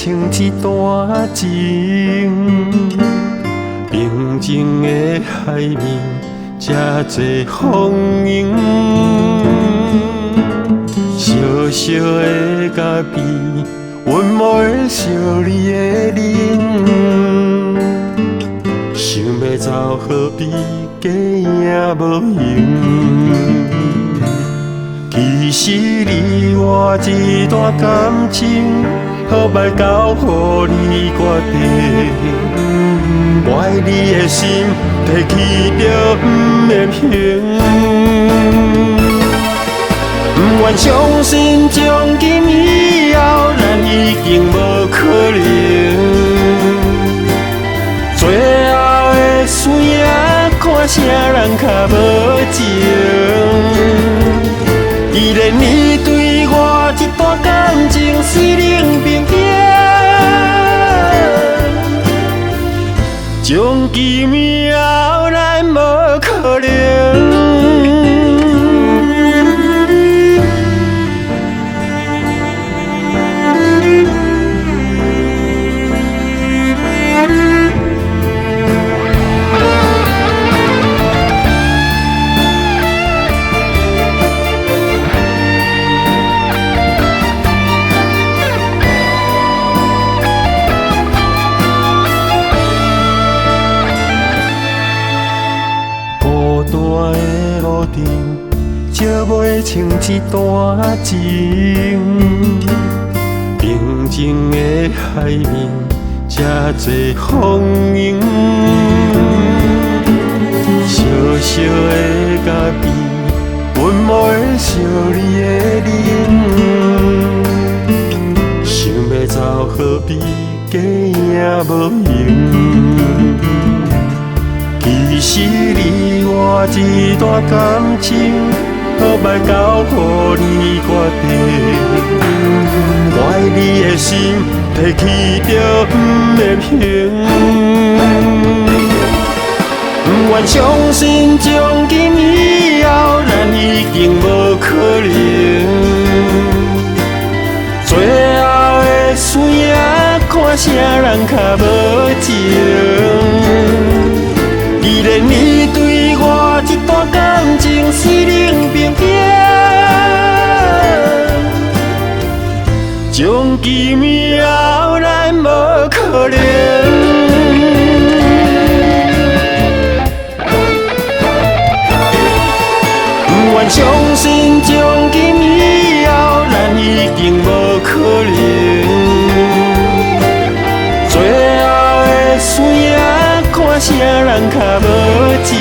像一段情，平静的海面，这多风涌，小小的咖啡，温柔的笑你的脸，想要走何必假也无用。其实你我一段感情，好歹交予你决定。我爱你的心，提起就不免平。不愿相信从今以后，咱已经无可能。最后的输赢，看啥人较无情。既然你对我这段感情是冷冰冰，从今以后咱无可能。大的路程，照袂清一段情。平静的海面，这多风涌。小小的咖啡，温柔的笑你的脸。想要走何必假也无用。其实你我一段感情，好歹交予你决定。我爱你的心，提起就不免平。不愿相信从今以后，咱已经无可能。最后的输赢，看啥人较无情。既然你对我这段感情是冷冰冰，从今以后咱无可能。不愿相信从今以后咱已经无可能。最后的输赢，看啥人较无情。